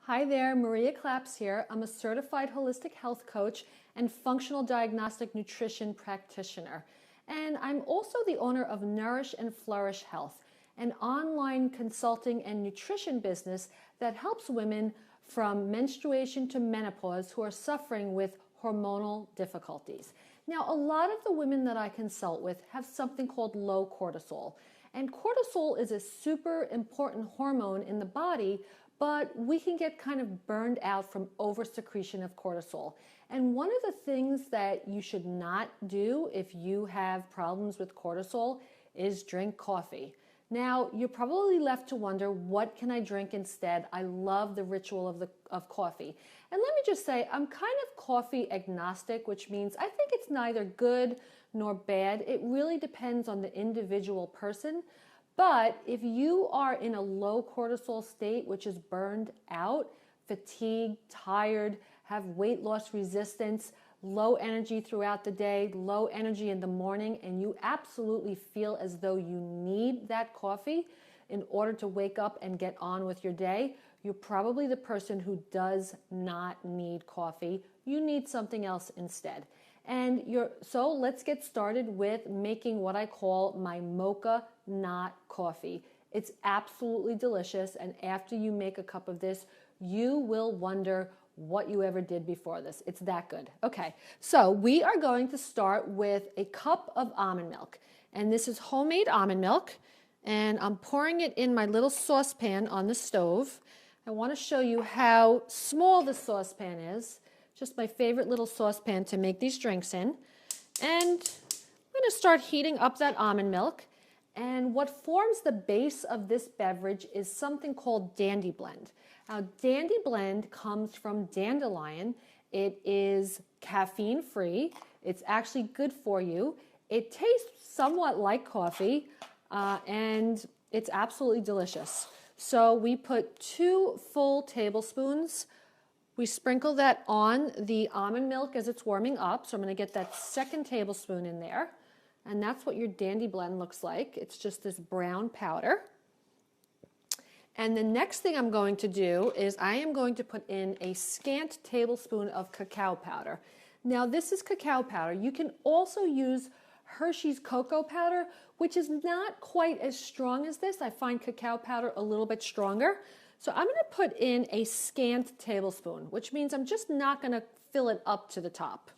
Hi there, Maria Claps here. I'm a certified holistic health coach and functional diagnostic nutrition practitioner. And I'm also the owner of Nourish and Flourish Health, an online consulting and nutrition business that helps women from menstruation to menopause who are suffering with hormonal difficulties. Now, a lot of the women that I consult with have something called low cortisol. And cortisol is a super important hormone in the body, but we can get kind of burned out from oversecretion of cortisol. And one of the things that you should not do if you have problems with cortisol is drink coffee. Now, you're probably left to wonder, what can I drink instead? I love the ritual of coffee. And let me just say, I'm kind of coffee agnostic, which means I think it's neither good nor bad. It really depends on the individual person. But if you are in a low cortisol state, which is burned out, fatigued, tired, have weight loss resistance, low energy throughout the day, low energy in the morning, and you absolutely feel as though you need that coffee in order to wake up and get on with your day, you're probably the person who does not need coffee. You need something else instead. So let's get started with making what I call my mocha not coffee. It's absolutely delicious, and after you make a cup of this, you will wonder what you ever did before this. It's that good. Okay, so we are going to start with a cup of almond milk, and this is homemade almond milk, and I'm pouring it in my little saucepan on the stove. I want to show you how small the saucepan is. Just my favorite little saucepan to make these drinks in. And I'm going to start heating up that almond milk. And what forms the base of this beverage is something called Dandy Blend. Now, Dandy Blend comes from dandelion. It is caffeine free. It's actually good for you. It tastes somewhat like coffee, and it's absolutely delicious. So we put 2 full tablespoons. We sprinkle that on the almond milk as it's warming up. So I'm going to get that 2nd tablespoon in there. And that's what your Dandy Blend looks like. It's just this brown powder. And the next thing I'm going to do is I am going to put in a scant tablespoon of cacao powder. Now, this is cacao powder. You can also use Hershey's cocoa powder, which is not quite as strong as this. I find cacao powder a little bit stronger. So I'm going to put in a scant tablespoon, which means I'm just not going to fill it up to the top.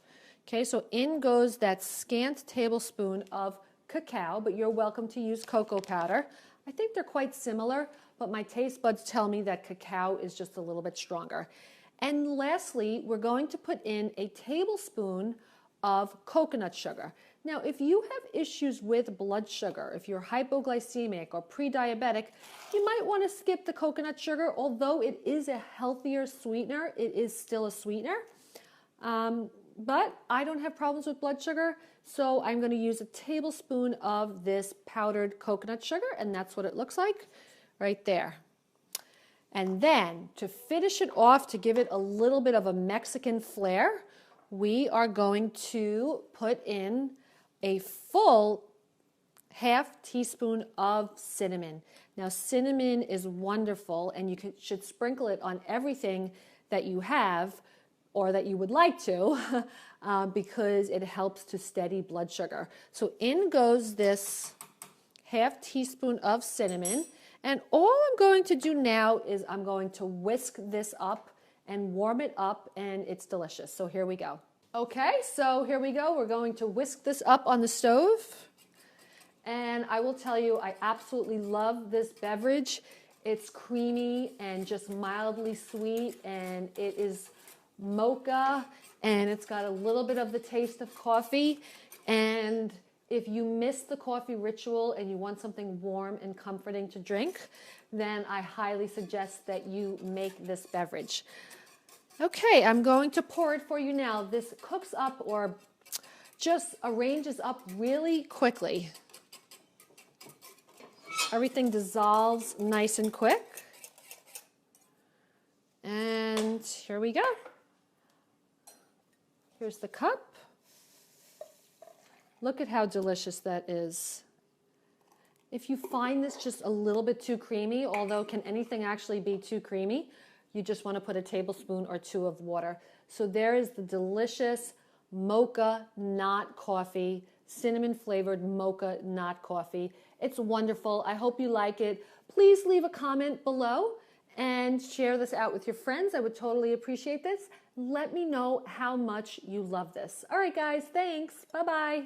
Okay, so in goes that scant tablespoon of cacao, but you're welcome to use cocoa powder. I think they're quite similar, but my taste buds tell me that cacao is just a little bit stronger. And lastly, we're going to put in a tablespoon of coconut sugar. Now, if you have issues with blood sugar, if you're hypoglycemic or pre-diabetic, you might want to skip the coconut sugar. Although it is a healthier sweetener, it is still a sweetener. But I don't have problems with blood sugar, so I'm going to use a tablespoon of this powdered coconut sugar, and that's what it looks like right there. And then to finish it off, to give it a little bit of a Mexican flair, we are going to put in a full half teaspoon of cinnamon. Now, cinnamon is wonderful, and you should sprinkle it on everything that you have or that you would like to because it helps to steady blood sugar. So in goes this half teaspoon of cinnamon, and all I'm going to do now is I'm going to whisk this up and warm it up, and it's delicious. So here we go. Okay, so here we go. We're going to whisk this up on the stove. And I will tell you, I absolutely love this beverage. It's creamy and just mildly sweet, and it is mocha, and it's got a little bit of the taste of coffee. And if you miss the coffee ritual and you want something warm and comforting to drink, then I highly suggest that you make this beverage. Okay, I'm going to pour it for you now. This cooks up or just arranges up really quickly. Everything dissolves nice and quick. And here we go. Here's the cup. Look at how delicious that is. If you find this just a little bit too creamy, although can anything actually be too creamy, you just want to put a tablespoon or two of water. So there is the delicious mocha not coffee, cinnamon flavored mocha not coffee. It's wonderful. I hope you like it. Please leave a comment below and share this out with your friends. I would totally appreciate this. Let me know how much you love this. All right, guys, thanks. Bye-bye.